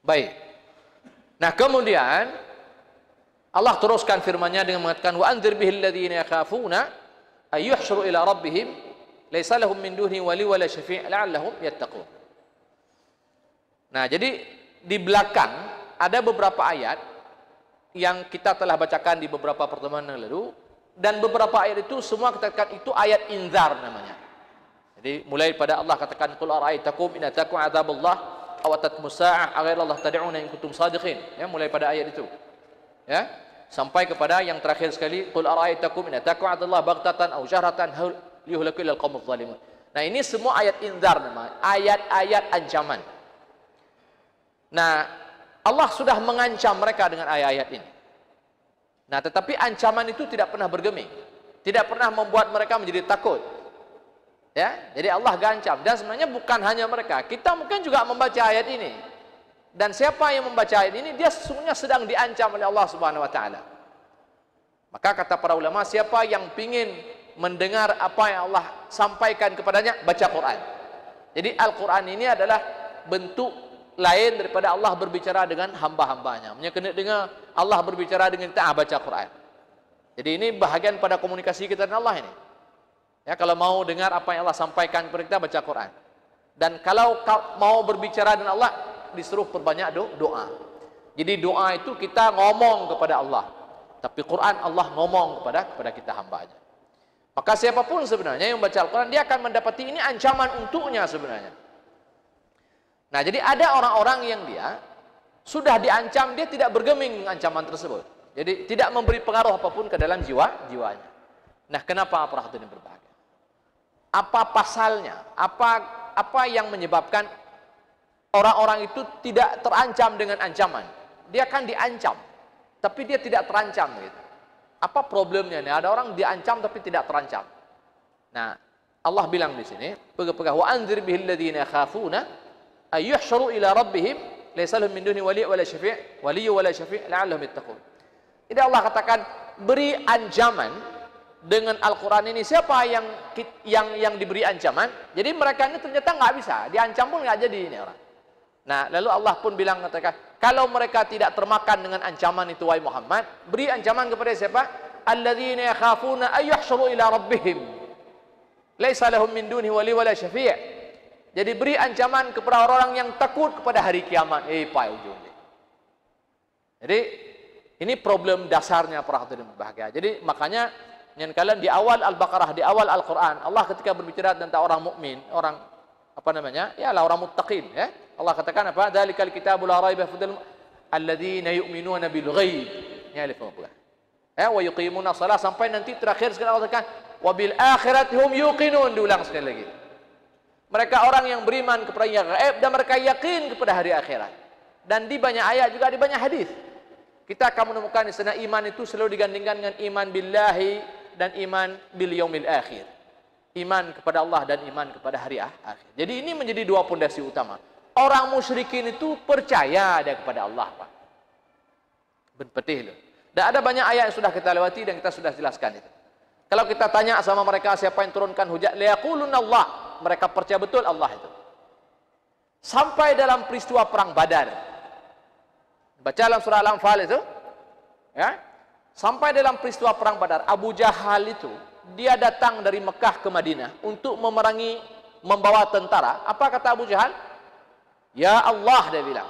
Baik. Nah, kemudian Allah teruskan firman-Nya dengan mengatakan wa anzir bihil ladzina yakhafuna ayyuhsyuru ila rabbihim laisa lahum min dunihi wali wala syafi' la'allahum yattaqun. Nah, jadi di belakang ada beberapa ayat yang kita telah bacakan di beberapa pertemuan yang lalu, dan beberapa ayat itu semua kita katakan itu ayat inzar namanya. Jadi mulai pada Allah katakan qul ara'aitakum in atakum 'adzaballah aw atakum sa'ah ghairallah tad'una in kuntum shadiqin. Ya, mulai pada ayat itu. Ya, sampai kepada yang terakhir sekali qul ara'aitakum in atakum 'adzaballah baghtatan aw jahratan hal yuhlaku ilal qaumuz zalimun. Nah, ini semua ayat inzar namanya, ayat-ayat ancaman. Nah, Allah sudah mengancam mereka dengan ayat-ayat ini. Nah, tetapi ancaman itu tidak pernah bergeming, tidak pernah membuat mereka menjadi takut. Ya, jadi Allah gancam. Dan sebenarnya bukan hanya mereka, kita mungkin juga membaca ayat ini. Dan siapa yang membaca ayat ini, dia sesungguhnya sedang diancam oleh Allah Subhanahu wa taala. Maka kata para ulama, siapa yang ingin mendengar apa yang Allah sampaikan kepadanya, baca Quran. Jadi Al-Quran ini adalah bentuk lain daripada Allah berbicara dengan hamba-hambanya. Kena dengar Allah berbicara dengan kita, baca Quran. Jadi ini bahagian pada komunikasi kita dengan Allah ini. Ya, kalau mau dengar apa yang Allah sampaikan kepada kita, baca Quran. Dan kalau mau berbicara dengan Allah, disuruh perbanyak doa. Jadi doa itu kita ngomong kepada Allah, tapi Quran Allah ngomong kepada kita hambanya. Maka siapapun sebenarnya yang baca Al-Quran, dia akan mendapati ini ancaman untuknya sebenarnya. Nah, jadi ada orang-orang yang dia sudah diancam, dia tidak bergeming dengan ancaman tersebut. Jadi tidak memberi pengaruh apapun ke dalam jiwanya. Nah, kenapa para hadirin berbahagia? Apa pasalnya? Apa yang menyebabkan orang-orang itu tidak terancam dengan ancaman? Dia kan diancam, tapi dia tidak terancam gitu. Apa problemnya nih? Ada orang diancam tapi tidak terancam. Nah, Allah bilang di sini, pegang-pegang wa anzir bihil ladzina yakhafuna ayyuhsyuru ila rabbihim laisa lahum min dunihi wali wala syafi' la'allahum yattaqun. Jadi Allah katakan beri ancaman dengan Al-Quran ini. Siapa yang diberi ancaman? Jadi mereka ini ternyata nggak bisa, diancam pun nggak jadi ini orang. Nah, lalu Allah pun bilang, katakan kalau mereka tidak termakan dengan ancaman itu wahai Muhammad, beri ancaman kepada siapa? Alladzina yakhafuna ayyuhsyuru ila rabbihim laisa lahum min dunihi wali wala syafi'. Jadi beri ancaman kepada orang-orang yang takut kepada hari kiamat. Pak ujungnya. Jadi ini problem dasarnya para hadirin berbahagia. Jadi makanya yang kalian di awal Al-Baqarah, di awal Al-Quran, Allah ketika berbicara tentang orang mukmin, orang apa namanya? Ya, orang muttaqin, ya. Allah katakan apa? Dzalikal kitabu la raiba fihi alladzina yu'minuna bil ghaib. Ya, wa yuqimuna shalah, sampai nanti terakhir sekali Allah katakan wa bil akhirati hum yuqinun, diulang sekali lagi. Mereka orang yang beriman kepada yang gaib dan mereka yakin kepada hari akhirat. Dan di banyak ayat juga, di banyak hadis kita akan menemukan di sana iman itu selalu digandingkan dengan iman billahi dan iman bil yaumil akhir. Iman kepada Allah dan iman kepada hari akhir. Jadi ini menjadi dua pondasi utama. Orang musyrikin itu percaya ada kepada Allah, Pak. Betih loh. Dan ada banyak ayat yang sudah kita lewati dan kita sudah jelaskan itu. Kalau kita tanya sama mereka siapa yang turunkan hujah, liyaqulunna Allah. Mereka percaya betul Allah itu. Sampai dalam peristiwa perang Badar. Baca dalam surah Al-Anfal itu, ya. Sampai dalam peristiwa perang Badar, Abu Jahal itu dia datang dari Mekah ke Madinah untuk memerangi, membawa tentara. Apa kata Abu Jahal? Ya Allah, dia bilang.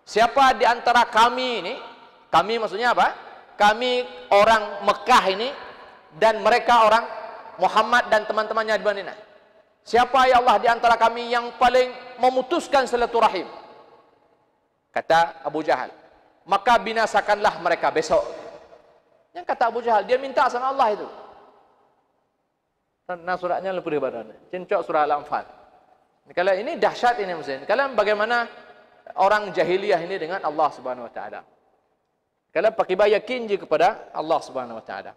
Siapa di antara kami ini? Kami maksudnya apa? Kami orang Mekah ini dan mereka orang Muhammad dan teman-temannya di Madinah. Siapa ya Allah di antara kami yang paling memutuskan silaturahim? Kata Abu Jahal. Maka binasakanlah mereka besok. Yang kata Abu Jahal, dia minta sama Allah itu. Nah, suratnya lebih badan. Cincok surah Al-Anfal. Kalau ini dahsyat ini Muslim. Kalian bagaimana orang jahiliyah ini dengan Allah Subhanahu wa taala? Kalian pakai yakin je kepada Allah Subhanahu wa taala.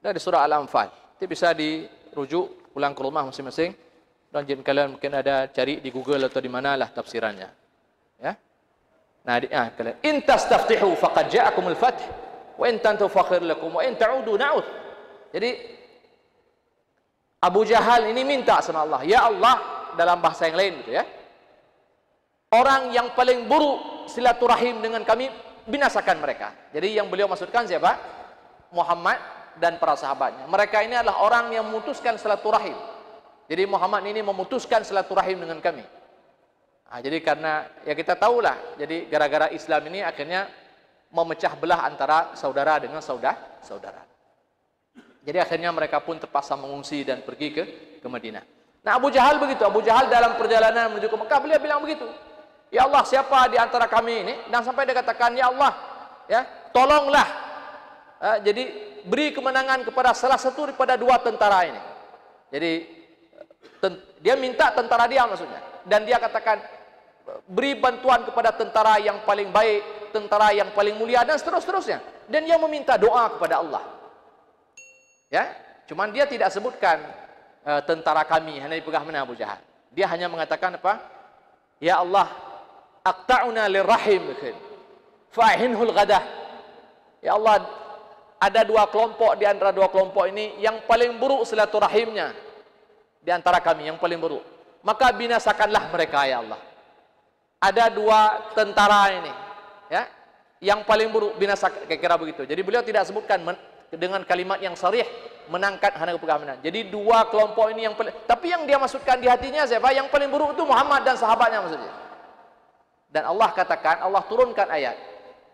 Ada di surah Al-Anfal. Itu bisa dirujuk pulang ke rumah masing-masing. Dan jin kalian mungkin ada cari di Google atau di manalah tafsirannya. Ya. Nah, kalian in tastaftihu faqad ja'akumul fath wa in tantu fakhir lakum wa in ta'udu na'ud. Jadi Abu Jahal ini minta sama Allah, ya Allah, dalam bahasa yang lain gitu ya. orang yang paling buruk silaturahim dengan kami, binasakan mereka. Jadi yang beliau maksudkan siapa? Muhammad dan para sahabatnya. Mereka ini adalah orang yang memutuskan silaturahim. Jadi Muhammad ini memutuskan silaturahim dengan kami. Jadi karena ya kita tahulah, jadi gara-gara Islam ini akhirnya memecah belah antara saudara dengan saudara. Jadi akhirnya mereka pun terpaksa mengungsi dan pergi ke Madinah. Nah, Abu Jahal begitu. Abu Jahal dalam perjalanan menuju ke Mekah, beliau bilang begitu. Ya Allah, siapa di antara kami ini? Dan sampai dia katakan, ya Allah, ya, tolonglah. Jadi beri kemenangan kepada salah satu daripada dua tentara ini. Jadi dia minta tentara dia maksudnya. Dan dia katakan, beri bantuan kepada tentara yang paling baik, tentara yang paling mulia, dan seterusnya. Dan dia meminta doa kepada Allah. Ya, cuman dia tidak sebutkan tentara kami, hanya dipegang mana Abu Jahal. Dia hanya mengatakan apa? Ya Allah, aqta'una lirrahim fa'hinhul ghadah. Ya Allah, ada dua kelompok di antara dua kelompok ini yang paling buruk silaturahimnya di antara kami, yang paling buruk. Maka binasakanlah mereka ya Allah. Ada dua tentara ini, ya, yang paling buruk, binasakan, kira-kira begitu. Jadi beliau tidak sebutkan dengan kalimat yang sarih menangkat hana kepegaman. Jadi dua kelompok ini yang paling, tapi yang dia maksudkan di hatinya siapa? Yang paling buruk itu Muhammad dan sahabatnya maksudnya. Dan Allah katakan, Allah turunkan ayat,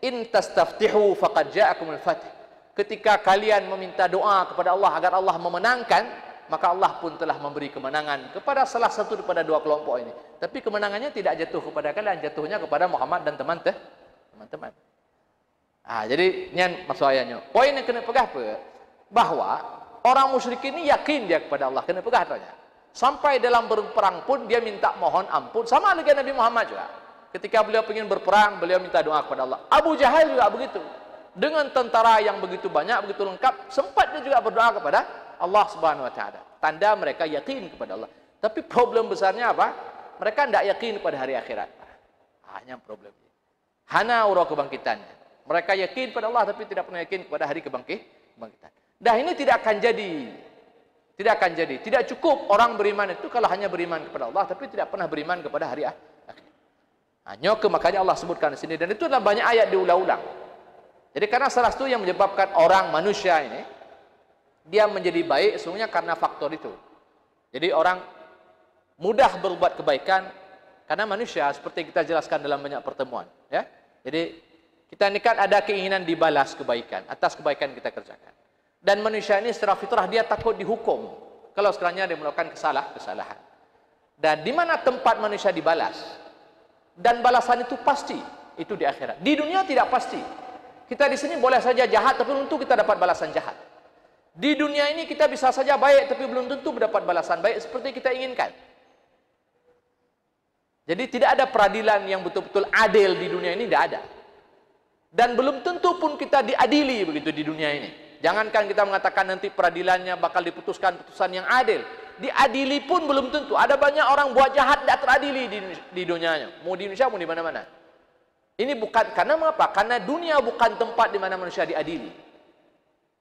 in tastaftihu faqad ja'akumul fath. Ketika kalian meminta doa kepada Allah agar Allah memenangkan, maka Allah pun telah memberi kemenangan kepada salah satu daripada dua kelompok ini. Tapi kemenangannya tidak jatuh kepada kalian, jatuhnya kepada Muhammad dan teman-teman. Jadi ini maksud ayatnya. Poin yang kena pegah apa? Bahwa orang musyrik ini yakin dia kepada Allah, kena pegah tanya. Sampai dalam berperang pun dia minta mohon ampun, sama dengan Nabi Muhammad juga. Ketika beliau ingin berperang, beliau minta doa kepada Allah. Abu Jahal juga begitu. Dengan tentara yang begitu banyak, begitu lengkap, sempat dia juga berdoa kepada Allah Subhanahu wa taala. Tanda mereka yakin kepada Allah. Tapi problem besarnya apa? Mereka tidak yakin pada hari akhirat. Hanya problemnya. Hana urau kebangkitannya. Mereka yakin pada Allah tapi tidak pernah yakin kepada hari kebangkitan. Dah ini tidak akan jadi. Tidak akan jadi. Tidak cukup orang beriman itu kalau hanya beriman kepada Allah tapi tidak pernah beriman kepada hari akhir. Nyoke makanya Allah sebutkan di sini, dan itu adalah banyak ayat diulang-ulang. Jadi karena salah satu yang menyebabkan orang manusia ini dia menjadi baik sesungguhnya karena faktor itu. Jadi orang mudah berbuat kebaikan karena manusia, seperti kita jelaskan dalam banyak pertemuan, ya. Jadi kita ini kan ada keinginan dibalas kebaikan atas kebaikan kita kerjakan. Dan manusia ini secara fitrah dia takut dihukum kalau sekiranya dia melakukan kesalahan. Dan di mana tempat manusia dibalas? Dan balasan itu pasti, itu di akhirat. Di dunia tidak pasti. Kita di sini boleh saja jahat tapi belum tentu kita dapat balasan jahat. Di dunia ini kita bisa saja baik tapi belum tentu mendapat balasan baik seperti kita inginkan. Jadi tidak ada peradilan yang betul-betul adil di dunia ini, tidak ada. Dan belum tentu pun kita diadili begitu di dunia ini. Jangankan kita mengatakan nanti peradilannya bakal diputuskan putusan yang adil. Diadili pun belum tentu. Ada banyak orang buat jahat tidak teradili di dunianya. Mau di Indonesia, mau di mana-mana. Ini bukan, karena mengapa? Karena dunia bukan tempat di mana manusia diadili.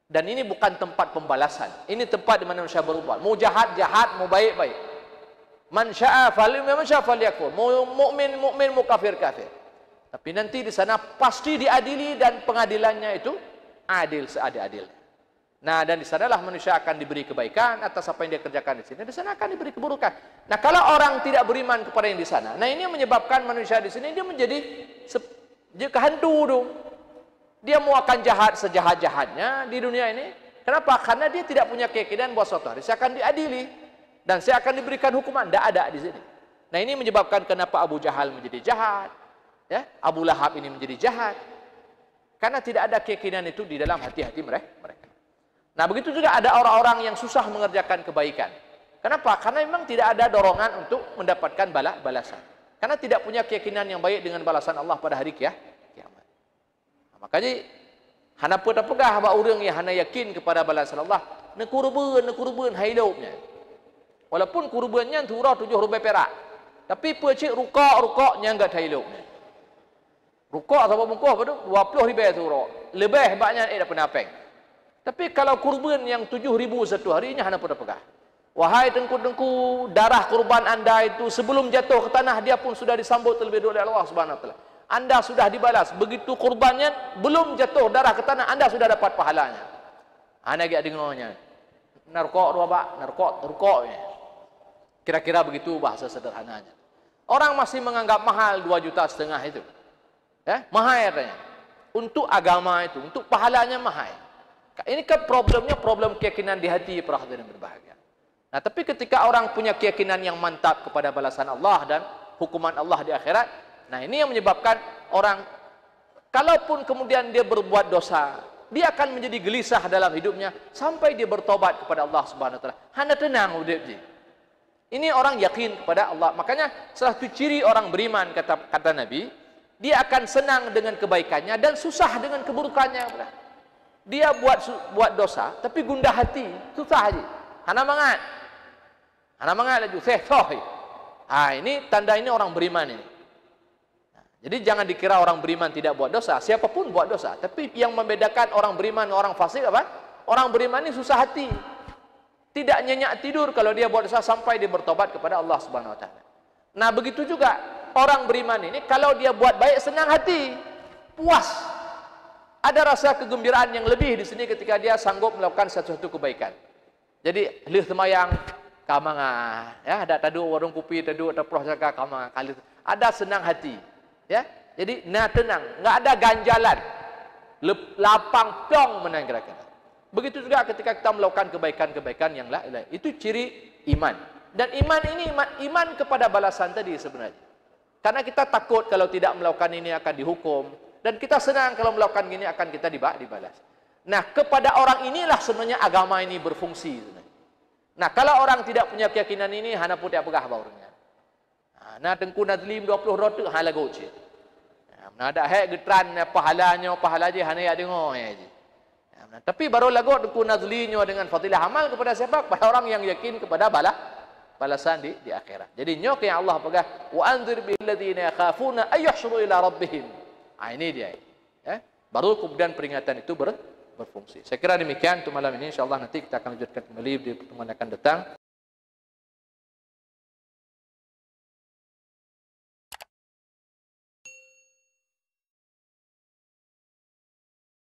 Dan ini bukan tempat pembalasan. Ini tempat di mana manusia berubah. Mau jahat, jahat. Mau baik, baik. Man sya'a falyu'min, man sya'a falyakfur. Mau mukmin, mukmin, mau kafir, kafir. Tapi nanti di sana pasti diadili dan pengadilannya itu adil seadil-adilnya. Nah, dan di sanalah manusia akan diberi kebaikan atas apa yang dia kerjakan di sini. Di sana akan diberi keburukan. Nah, kalau orang tidak beriman kepada yang di sana, nah ini menyebabkan manusia di sini dia menjadi kehantu dong. Dia mau akan jahat sejahat-jahatnya di dunia ini. Kenapa? Karena dia tidak punya keyakinan bahwa suatu hari saya akan diadili dan saya akan diberikan hukuman. Tidak ada di sini. Nah, ini menyebabkan kenapa Abu Jahal menjadi jahat, ya, Abu Lahab ini menjadi jahat. Karena tidak ada keyakinan itu di dalam hati-hati mereka. Nah, begitu juga ada orang-orang yang susah mengerjakan kebaikan. Kenapa? Karena memang tidak ada dorongan untuk mendapatkan balasan. Karena tidak punya keyakinan yang baik dengan balasan Allah pada hari kiamat. Nah, makanya hana pegah ba orang yang hana yakin kepada balasan Allah, ne kurban haidupnya. Walaupun kurbannya turah 7 rupiah perak. Tapi pecik rukak-rukaknya enggak haidupnya. Rukak atau bungkuh apa tu? 20 ribu turah. Lebih banyak dapat napeng. Tapi kalau kurban yang 7.000 satu harinya hana pada pegah. Wahai dengku-dengku, darah kurban anda itu sebelum jatuh ke tanah dia pun sudah disambut terlebih dahulu oleh Allah Subhanahu wa taala. Anda sudah dibalas. Begitu kurbannya belum jatuh darah ke tanah, anda sudah dapat pahalanya. Ana gak dengarnya. Narkok dua bak, narkok. Kira-kira begitu bahasa sederhananya. Orang masih menganggap mahal 2,5 juta itu. Ya, mahal katanya. Untuk agama itu, untuk pahalanya mahal. Ini kan problemnya problem keyakinan di hati para hadirin berbahagia. Nah, tapi ketika orang punya keyakinan yang mantap kepada balasan Allah dan hukuman Allah di akhirat, nah ini yang menyebabkan orang, kalaupun kemudian dia berbuat dosa, dia akan menjadi gelisah dalam hidupnya sampai dia bertobat kepada Allah Subhanahu wa taala. Hana tenang hidup dia. Ini orang yakin kepada Allah. Makanya salah satu ciri orang beriman kata Nabi, dia akan senang dengan kebaikannya dan susah dengan keburukannya. Dia buat dosa tapi gundah hati, susah aja. Hana mangat laju sehsoh. Ini tanda ini orang beriman ini. Jadi jangan dikira orang beriman tidak buat dosa. Siapapun buat dosa. Tapi yang membedakan orang beriman dengan orang fasik apa? Orang beriman ini susah hati. Tidak nyenyak tidur kalau dia buat dosa sampai dia bertobat kepada Allah Subhanahu wa taala. Nah, begitu juga orang beriman ini kalau dia buat baik senang hati, puas. Ada rasa kegembiraan yang lebih di sini ketika dia sanggup melakukan sesuatu kebaikan. Jadi lih semayang kamanga, ya, ada tadu warung kopi tadu atau prosaka kamanga kali. Ada senang hati. Ya, jadi tenang, nggak ada ganjalan, lapang plong menang kira-kira. Begitu juga ketika kita melakukan kebaikan-kebaikan yang lain, itu ciri iman. Dan iman ini iman kepada balasan tadi sebenarnya. Karena kita takut kalau tidak melakukan ini akan dihukum, dan kita senang kalau melakukan ini akan kita dibalas. Nah, kepada orang inilah sebenarnya agama ini berfungsi. Nah, kalau orang tidak punya keyakinan ini, hana pun tidak pegah baurnya. Nah, tengku nazlim 20 rotu hala goce. Nah, ada hek getran pahala je hana ya dengo ya je. Nah, tapi baru lagu tengku nazlinyo dengan fadilah amal kepada siapa? Kepada orang yang yakin kepada balasan di akhirat. Jadi nyok yang Allah pegah wa anzir bil ladzina yakhafuna ayyuhsyuru ila rabbihim. Ini dia. Ya. Baru kemudian peringatan itu berfungsi. Saya kira demikian untuk malam ini. InsyaAllah nanti kita akan lanjutkan kembali di pertemuan yang akan datang.